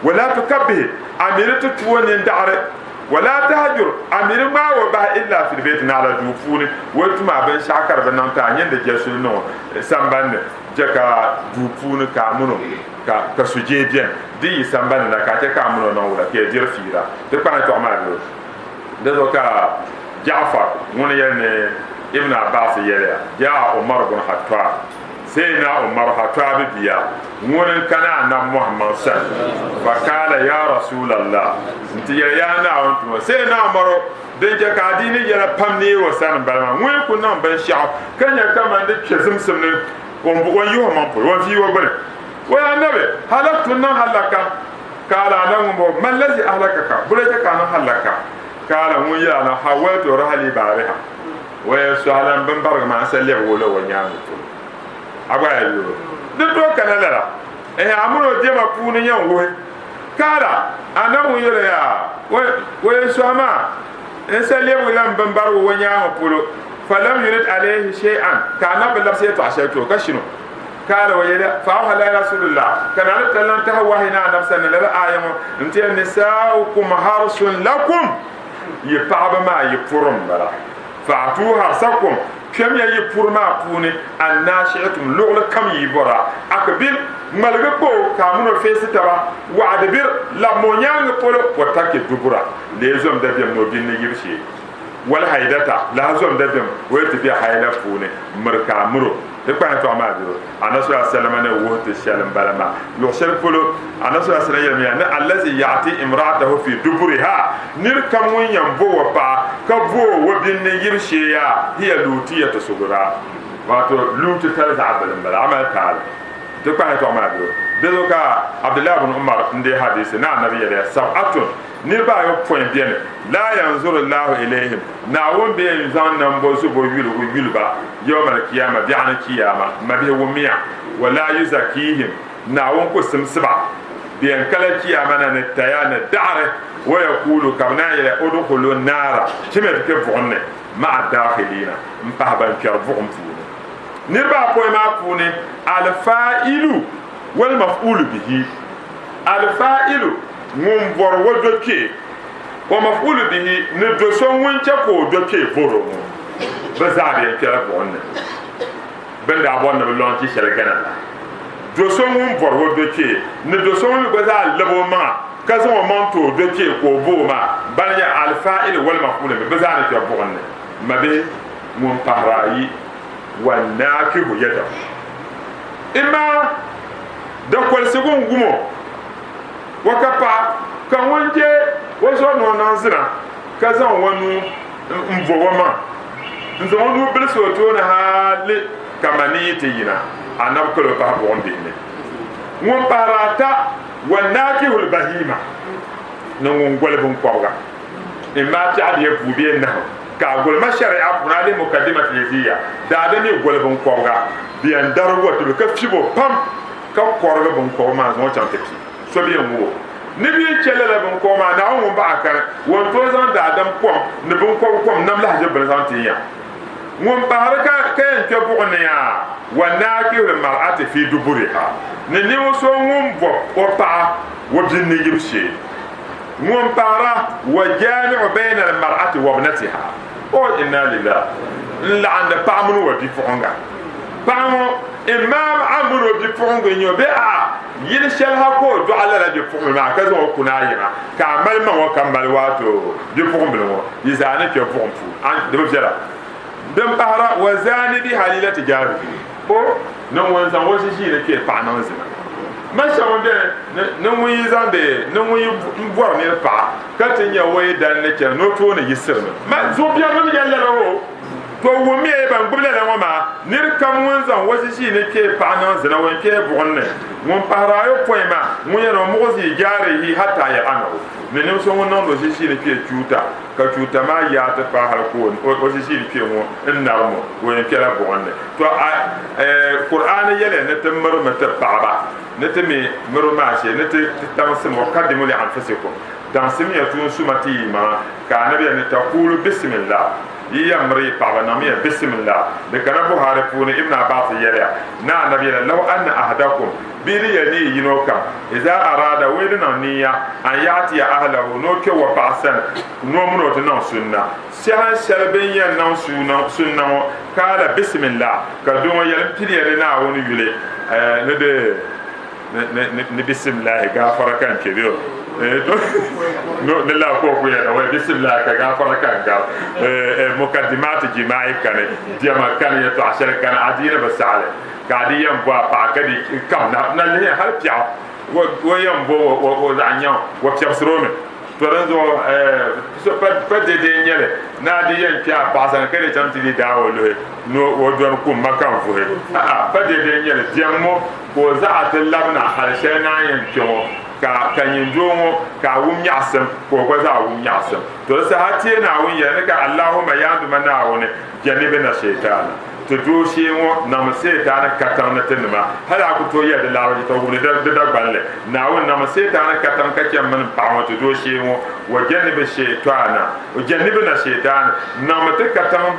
wala tukabbih amiratu tuwani da'are wala tahjur amir ma wa ba illa fil bayt na ala dufuni wotuma ban shakar ban nan ta nyande jesu no sambande jaka dufuni ka muno ka suje bien di sambande na ka te ka muno no wala ke dir fira de pa to ma do de ka جعفر من يعني ابن عباس يلا جاء عمر بن الخطاب سيدنا عمر الخطاب بيا من كان عند محمد صلى الله عليه وسلم فقال يا رسول الله انت يا نا سيدنا عمر دنجا كاديني يلا بامني وسان بالما وين كنا بنشاو كان كمان دي تشزمسم وان يوم ما بو وان في وبر ويا النبي هلكتنا هلكا قال لهم ما الذي اهلكك بلجك كان هلكا قال مو يا انا حاولت رحلي بارها ويسأل بن برغ ما سلي ولا ونيام ابا يو دتو كان لا امرو ديما كوني يان و قال انا مو يا ويسأل ما سلي ولا بن برغ ونيام بولو فلم يرد عليه شيئا كان بلبسيت عشيتو كشنو قال ويلا فاوها لا رسول الله كان لن تهوى هنا نفسنا لا آية انت النساؤكم حرص لكم يبقى ما يفرم بلا فاعطوها سكم كم يفرم ما بوني الناشئتم لغل كم يبرا أكبر ملغبو كامونو فيستبا وعدبر لمونيان بولو وتاكي دبرا ليزوم دبيم نوبين يرشي ولا هيدتا لازم دبيم ويتبيا هيدا بوني مركا مرو تبقى انتو عمادو أنا صلى الله عليه وسلم أنا وهت الشالم بلما لو شرفلو أنا صلى الله عليه وسلم الذي يعطي امرأته في دبرها نركم وين ينبو وبا كبو وبين يرشيا هي لوتية صغرى واتو لوتي ثلاث عبد بلا عمل تعالى تبقى انتو عمادو دلوكا عبد الله بن عمر ندي حديث نا النبي عليه سبعة نربا يبوين بيان لا ينظر الله إليهم ناون بين زان نمبوزو بويل با يوم القيامة بيعنا القيامة ما بيه وميع ولا يزكيهم ناون كسم سبع بين كلا القيامة نتيان الدعرة ويقولوا كمنا إلى أدخلوا النار كما تكفعون مع الداخلين مفهبا كرفعهم فيه نربا بوين ما فوني الفائل والمفعول به الفائل منبر ودوكي ومفعول به ندوسون وينتكو دوكي فورو بزاري كلابون بند ابون بلون تي شركنا دوسون منبر ودوكي ندوسون بزار لبوما كازو مانتو دوكي كو بوما بانيا الفاعل والمفعول به بزاري كلابون ما بي منطراي والناكي يدا اما دكول سيغون غومو wakapa ka wonje woso no nanzira ka zan wonu mvowama nzo wonu bilso to na hale kamani tiyina anab ko ba bonde ne won parata wanaki hul bahima no won golbun kwawga imma ta adiye bubiye na ka gol ma shari'a bunale mukaddimat yaziya da da ni golbun kwawga biyan darwo to ka fibo pam ka korga bun kwawma zo chamteki so bien wo ni bi chelele bun ko ma na won ba akar won to zan da adam ko ni bun ko nam la je bun zan tiya won ba haraka kayan ke bu ne ya wanaki wal mar'ati fi duburiha ni wo so won bo o pa wo bin ni yibshi won para wa jami'u bayna al mar'ati wa ibnatiha o inna lillahi la anda pa mun wa di fonga pa mo imam amru bi pongo nyo be a yil shel ha ko do ala la bi pongo ma ka zo kuna yima ka mal ma wa kambal wato bi pongo mo yizane ke pongo an de bjara dem bahara wa zani bi halilati jari ko non won san wo shi ne ke pa nan zina ma shawde ne mu yizande ne mu bor ne pa ka tin ya wo dan ne ke no to ne yisirna ma zo biya no yalla ro to wo mi e ban gubla la wama nir kam won zan wasi shi ne ke pa nan zina won ke bonne won para yo poema mun ya no mo si jare hi hatta ya anawo ne ne so won non do shi ne ke chuta ka chuta ma ya ta pa har ko o shi ne ke mo en narmo won ke la bonne to qur'an yele ne tamar mata baba ne te me mero ma she ne te tamsim wa qaddimu li anfusikum dan simiyatu sumati ma ka nabiya ne taqulu bismillah yamri pabanamiya bismillah de kana buhari puni ibn abbas yala na nabi law anna ahadakum biri yani yinoka idza arada wedina niya an yati ahlahu no ke wa pasan no muno to na sunna shahan shalbin yan na sunna kala bismillah ka do yal piliere na woni yule ne de ne bismillah gafara kan kebiyo no nella ko ko ya wa bismillah ka gafara kan ga mukaddimat jima'i kan jama kan ya to ashar kan adina basale gadiyan ba pa ka di kam na le har pia wo yam bo wo zanyo wo pia srome to ranzo so pa de nyele na di yan pia pa san ka de tamti di dawo lo no wo don ku makan fu he pa de nyele diamo ko za atlabna harshe na yan pio ka nyinjongo ka wum nyasem ko ko za wum nyasem to sa hatie na wun ya ne ka Allahumma ya du mana wone janibe na shaytan to do shi wo na maseta katan na tinma hala ku to ya da lawo to wuri da balle na won na maseta katan ka kyan man pa to do shi wo wa janibe shaytana o janibe na shaytan na mata katan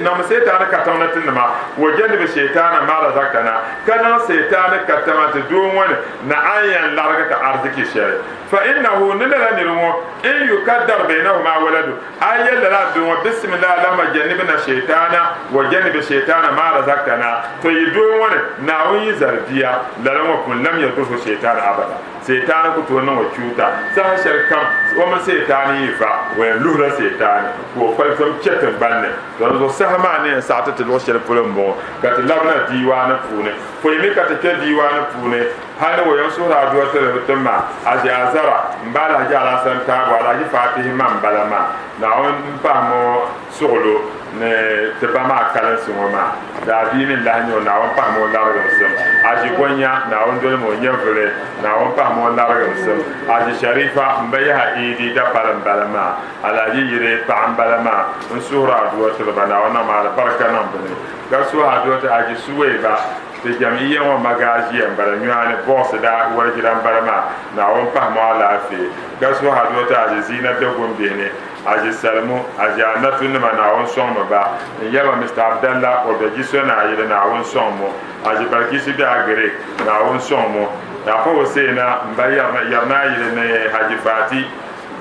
na maseta katan na tinma wa janibe shaytana ma razaqana kana shaytana katan to do woni na ayan larga ta arziki shari fa innahu nila nirmo in yukaddar bainahuma waladu ayya la du bismillah lama jannibna shaytana wa janib shaytana ma razaqtana to yido woni na woni zardiya lalama kun lam yatufu shaytana abada shaytana ku to nan wa cuta sa sharkam wa ma shaytani fa wa luhra shaytani ko falsam cetan banne to zo sahama ne sa ta to shar fulmo ka labna diwana pune ko yimi ka ta diwana pune hali wo yosura do tama aji azara mbala jala santa wala ji fatihi man balama na on pamo solo ne te bama kala sumoma da bi min la nyo na on pamo la ro sem aji gonya na on do mo nyevre na on pamo la ro sem aji sharifa mbaya idi da param balama ala ji yire pam balama on sura do bana ona ma barka nan bane ga su ha do ta aji suweba te jam'iyyya wa magaji en bara nyane boss da warjiran barama na won pa mo ala fi gaso hado ta azina de gombe ne aji salmu aji anatu ne na won somo ba yaba Mr Abdallah o be gisona yele na won somo aji barkisi bi agere na won somo na fo sena mbaya yarna yele ne haji fati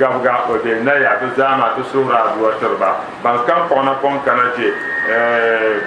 gabga o de na ya do zama to sura do terba ban kan kona kon kanaje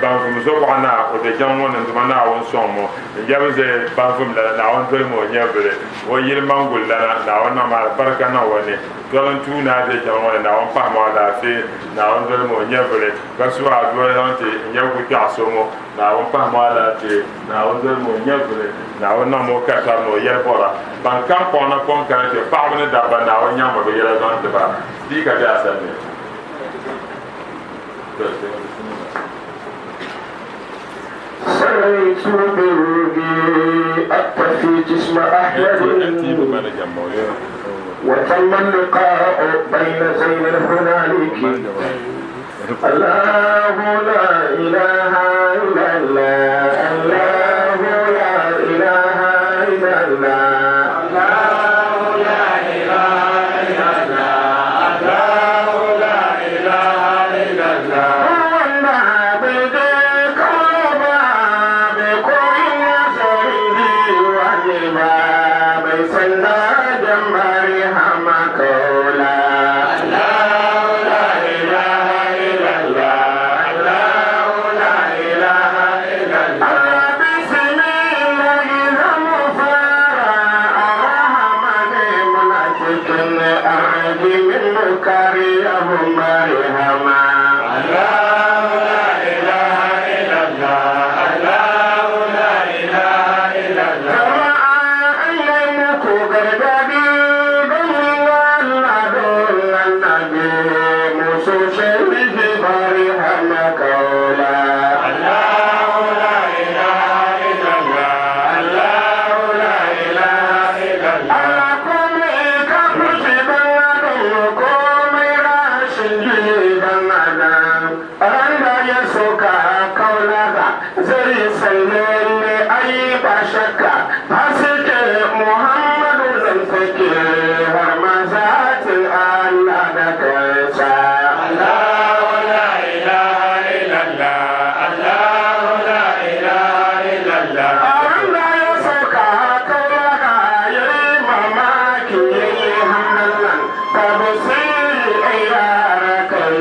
banfum zo bana o de jamon nduma na won somo jabuze banfum la na won dole mo nyabere o yir mangul la na won ma baraka na woni dolon tuna de jamon na won pa mo la fe na won dole mo nyabere ga su a do yonte nyagu ta somo na won pa mo la fe na won dole mo nyabere na won na mo ka ta no yer bora ban kan kona kon kan te pa mo da ba na won nyamo be yera don te ba di ka ta asane سريت بروحي أطفي جسم أحمد وتم اللقاء بين زين هنالك الله لا إله إلا الله الله لا إله إلا الله الله لا إله إلا الله الله لا إله إلا الله Allah واسكت الأرض من كريم مرهما الله لا إله إلا الله الله لا إله إلا الله كما أنك قردبي بالله دون النبي مسوشي برهما كولا الله لا إله إلا الله الله لا إله إلا الله ألكم كفر بلدكم راشدين Randa ya soka kaulaga zai sallele ai ba shakka hasike Muhammadu zan take har mazatin Allah da kansa Allah la ilaha illallah Allah la ilaha illallah Randa ya soka kaulaga yayi mamaki yayi hamdan tabsiri ayyara kai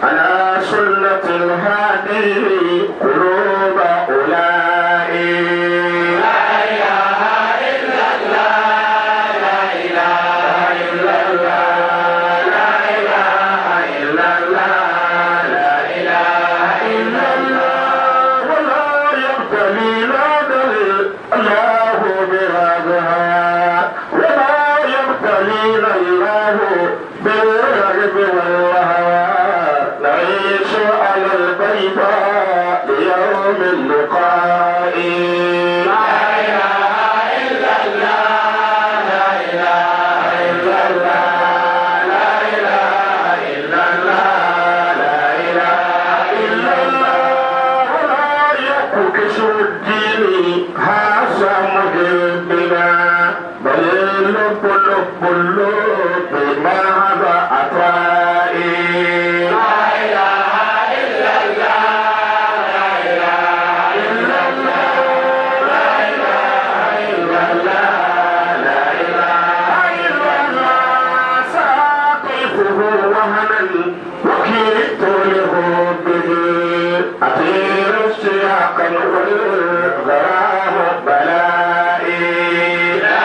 على سنة الهادي قلوب أولئك لا إله إلا الله لا إله إلا الله لا إله إلا الله لا إله إلا الله ولا يبتلي الله برغبها ولا يبتلي الله بالرغب والهوى نعيش على البيضاء ليوم اللقاء لا إله إلا الله لا إله إلا الله لا إله إلا الله لا إله إلا الله ولا يكش الدين هذا مجبنا بل لب لب اللب ما هذا أطائي أطير السياق والغرام بلائي لا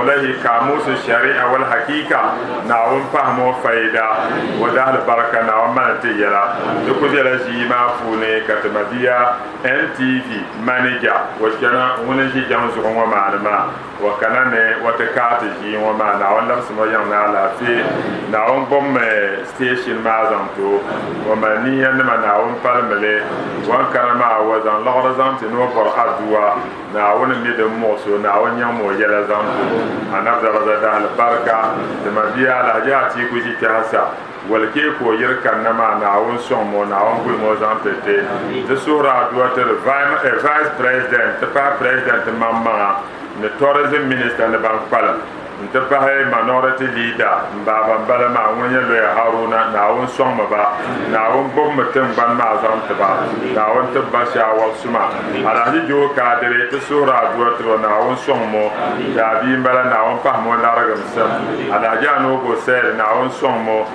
wallahi kamus shari'a wal haqiqa naawun fahmo fayda wa dal baraka naawun manati yala duk jela ji ma fune katmabiya NTV manager wa kana wona ji jam zo ngwa ma wa kana ne wa ta kati ji wa ma naawun lam smo yang na la fi naawun bom station ma zanto wa maniya ne ma naawun palmele wa kana ma wa zan lagra zan no por adwa naawun ne de mo so naawun yang mo yala zanto anabda da al baraka de mabiya la jati ku ji kasa walke ko yirkan nama naawun son mo naawun gul mo zan pete de sura adwa ter vice president te pa president mamma ne tourism minister ne ban pala nte pahe minority leader mbaba mbala ma wonya lo ya haruna naawun son ma ba naawun bom mutum ban ma zan te ba naawun te ba sha wa suma ala ji jo ka dere te sura adwa ter naawun son mo da bi mbala naawun pa mo laragam sam ala ja no go ser naawun son mo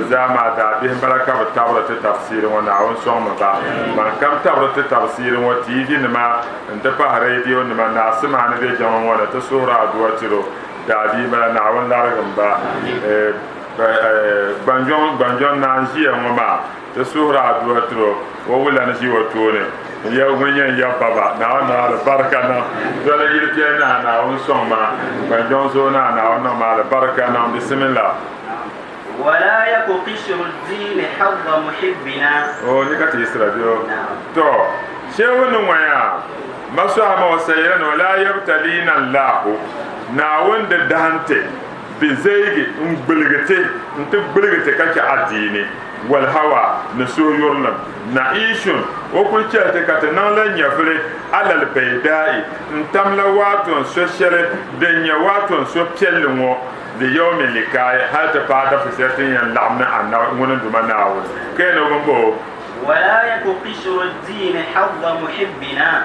zama da bi mbala ka tabra te tafsir wa naawun son ma ba man kam tabra te tafsir wa tv ne ma nte pa radio ne ma nasima ne be jama wala te sura adwa tiro dadi bala na wan laragam ba banjon na njiya ngoma te sura adwatro wo wala na ji watone ya wanya ya baba na na baraka na dole yirti na on soma banjon zo na on ma baraka na bismillah ولا يك قشر الدين حظ محبنا او نيكاتي استراديو تو شيوno waya masu ama wasayran wala yabtalina allah na wanda dante bi zaygi ngbilgete nte gbilgete kake adini wal hawa na so yorlam na ishun o ku chete kate nan la nyafre alal baydai ntamla waton so shere de nya waton so pelmo de yawmi likai hata pada fi certain yan lamna anna ngonen duma nawo keno gombo ولا يك قشر الدين حظ محبنا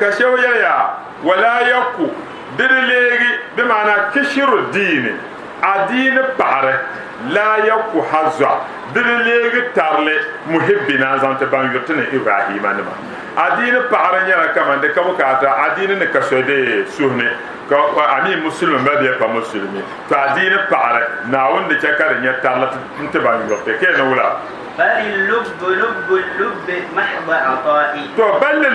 كشو يا ولا يك دليغي بمعنى كشر الدين الدين بار لا يك حظ دليغي تارلي محبنا زانت بان يتن ابراهيم انما الدين بار نيا كمان de kabukata الدين ne kasode suhne ko ami muslim ba de pa muslimi to الدين بار na wonde chakare nya tarlat nte ban yote kene wala بل اللب لب محض عطائي تو بل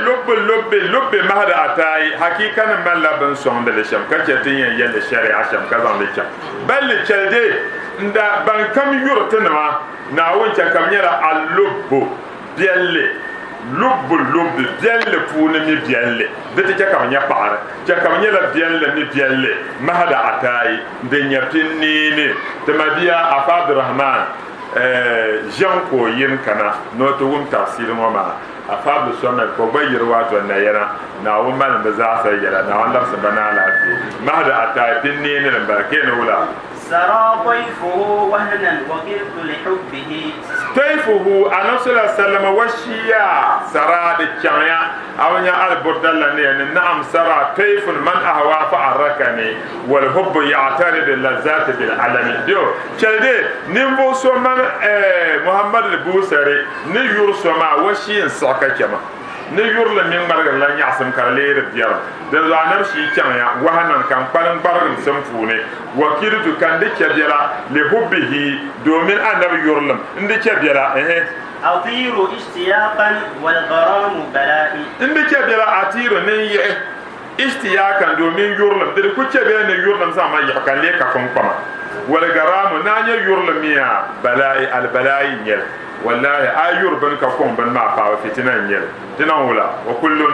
اللب محض عطائي حقيقة من لبن سون دلشم كجتين يل الشريعة شم كذا لشم بل تشلدي ندا بان كم يورتنا ناون كم يلا اللب بيل لب بيل فون مي بيل دتي كم يا بار كم يلا بيل مي بيل محض عطائي دنيا تنيني تمديا أفاد الرحمن Jean ko yin kana no to wum tafsir mo ma afab somel ko bayir wato na yana na wum man da za sa yara na wanda sa bana lafi ma da ata tin ne ne ba ke ne wula سرى طيفه وهنا وقرت لحبه طيفه أنا صلى الله عليه وسلم وشيا سرى الشمية أو يا البردلة نعم سرى طيف من أهوى فأركني والحب يعترض اللذات بالعالم ديو شلدي نمبو سوما محمد البوسري نيور سوما وشي ساكا كما ne yurla min marga la nyasam kala leer biar de la nar shi kyanya wahanan kan palan bargin sam fune wakirtu kan de kebela le hubbihi domin annabi yurlam inde kebela أطير اشتياقا والغرام بلائي inde kebela atiro ne ye ishtiyakan domin yurlam de ku kebela ne yurlam sama ya kan le ka kon pama wal garam nanya yurlam ya bala'i al bala'i yel والله ايور بن كون بن ما فا فتنه نيل تنولا وكل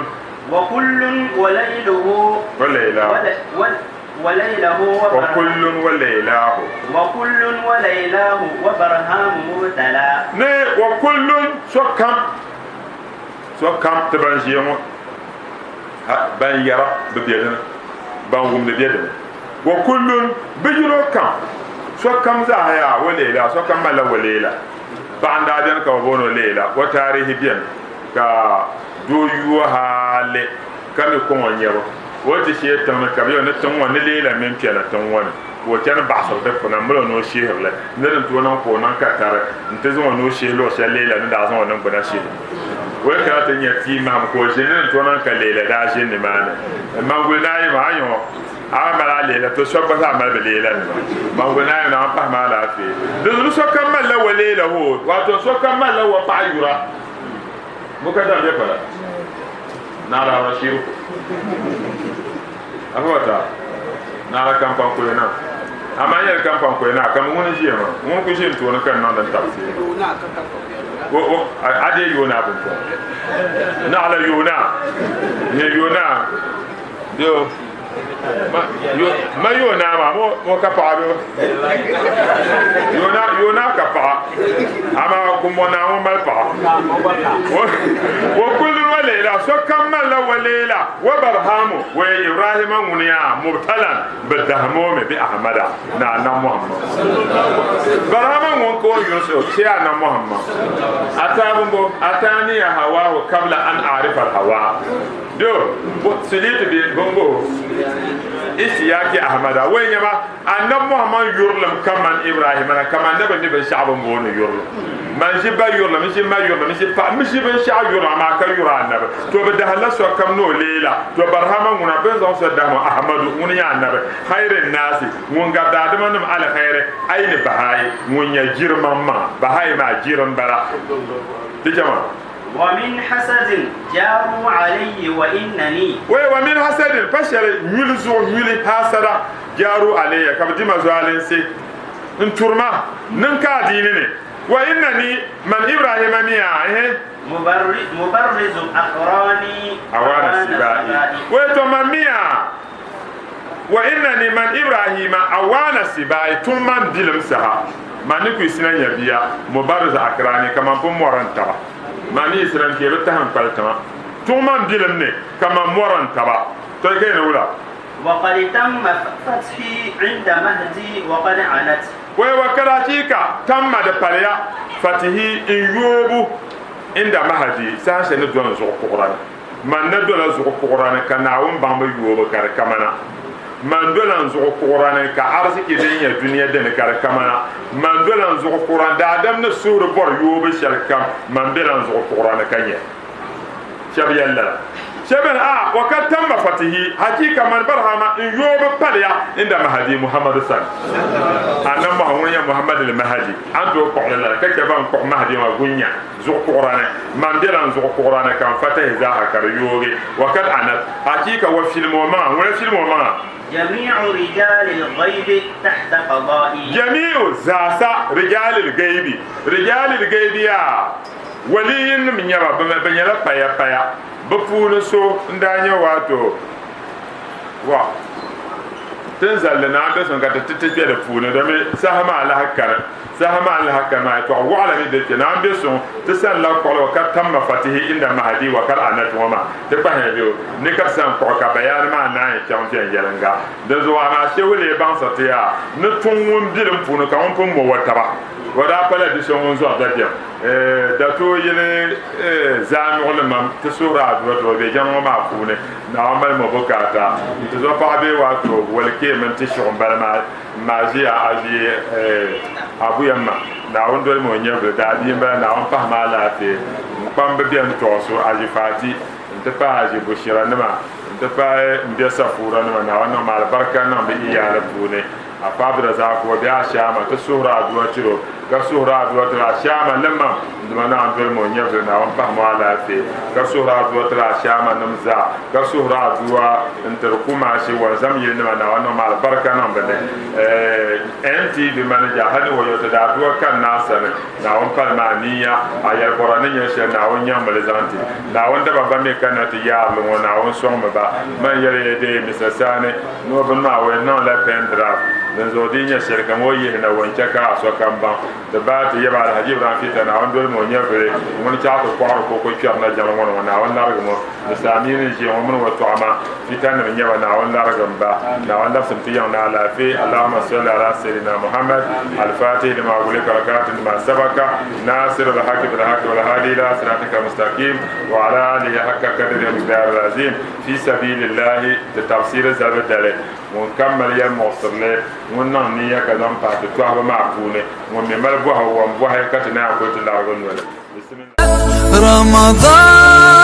وليله وليله وليله وبرهام مبتلى ني وكل سكم تبانجيمو بان يرى ببيدنا بان وم ببيدنا وكل بجرو كم سكم زاهيا وليله سكم ملا وليله banda den ka bono lela wa tarihi bien ka do yu hale kame ko wonyero woti she tan ka biyo ne tan won lela men piala tan won wo tan ba so de ko na mlo no she hele ne den to nan ko nan ka tare nte zo no she lo she lela ne da zo nan bana she wo ka tan ya ti mam ko je ne to nan ka lela da je ne mana mangul dai ma anyo amala lela to sobba sa mal lela ma wona na pa mala fi du so kamal la walela ho wato so kamal la wa payura muka da me fara na ra rashiru afota na ra kampan ko na amma yar kampan ko na kam mun ji ma mun ku shi to na kan nan da tafsir wo ade yona bun ko na ala yona ne yona yo ma yona ma mo ka pa do yona ka pa ama ko mo na mo mal pa wo kullu walela so kamala walela wa barhamu wa ibrahim muniya mubtalan bidahmum bi ahmada na muhammad barhamu won ko yunso ci na muhammad atabumbo atani ya hawa qabla an a'rifa al hawa do silit bi bongo isi yake ahmada wenya ma annab muhammad yurlam kaman ibrahim na kaman nabi be sha'ban bono yurlam man shi ba yurlam shi ma yurlam shi pa shi be sha'a yurlam ma ka yura annab to be da halla so kam no lela to barhama nguna ben zon so da ahmadu mun ya annab khairin nasi mun ga da da manum ala khaire ayni bahai mun ya jirman ma bahai ma jiran bara dijama ومن حسد جاروا علي وإنني ومن حسد فشل يلزو يلي حسد جاروا علي كم دي مزوالين سي انترما ننكا دينني وإنني من إبراهيم مياه مبرز أقراني أوانا سبائي ويتوما مياه وإنني من إبراهيم أوانا سبائي ثم دلم سها ما نكو سنان يبيا مبرز أقراني كما بموران تبا mani isran ke bata han paltama to man dilam ne kama moran taba to kai ne wala wa qad tamma fathi inda mahdi wa qad anat wa karatika tamma da pariya fatihi in yobu inda mahdi sa se ne don zo qur'an man na do la zo qur'an kana won bamba yobu kar kamana man dolan zo qur'an ka arziki den ya duniya den kar kamana man dolan zo qur'an da adam na sura bor yobe sharkam man dolan zo qur'an kanye shabi yalla shaban wa kad tamma fatihi hakika man barhama in yobe palya inda mahdi muhammad sallallahu anna muhammad al mahdi ando ko la ka ke ban ko mahdi ma gunya zo qur'an man dolan zo qur'an kan fatahi za hakar yobe wa kad anat hakika wa fil moment جميع رجال الغيب تحت قضائي جميع زاسا رجال الغيب يا ولي من يرى بنيلا بايا بفون سو ndanya wato wa tenzal na be son gata tete da funa da me sahama ala hakka ma to wala mi de na be son te san la ko ka tamma fatihi inda mahdi wa kar anat wa ma te ba he yo ne ka san ko ka bayan ma na e champion yelanga de zo ama shewle ban sa te ya ne tun won bilim funa ka won pon mo wataba wada pala de son won zo da dia da to yele zami wala mam te sura do to be jamo ma fune na amal mo bokata te zo pa be wa to wal ke men te shon balma maji aji abu yamma na won dole mo nyebe da bi ba na won pa ma la te pam be bien to so aji fati te pa aji bushira nima te pa mbe safura nima na won ma barka na be iya la fune a fadra za ko be ashama te sura do tiro ga sura do tiro ashama lamma nduma na dole mo nyebe na won pa ma la te ga sura do tiro ashama namza ga sura do inter kuma shi wa zam yele nima na won ma barka na be enti bi manager hadi wo yota da do kan nasane na won palmaniya ayar qorani ya she na won nyam balezanti na won da baba me kanati ya lo na won so ba man yele de misasane no ban ma we non la pendra dan zo dinya shirka mo yi na won chaka so kan ba da ba ta yaba al hajib ran fita na won dol mo nyafere won cha ko ko kyar na jama won na won larga mo misamini je won wa tuama fita na nyaba na won larga ba na won lafsin tiyan na lafi allahumma salli ala sayyidina muhammad al-fatih lima ulika rakatun ma sabaka nasir al-haqq bil haqq wal hadi ila siratika mustaqim wa ala alihi haqqa qadri al-miqdar al-azim fi sabilillah tafsir zabdale mon kamal ya mosle mon nan ni ya kazan pa to ba ma kune mon me mal bo ha won bo ha katina ko to largon wala bismillah رمضان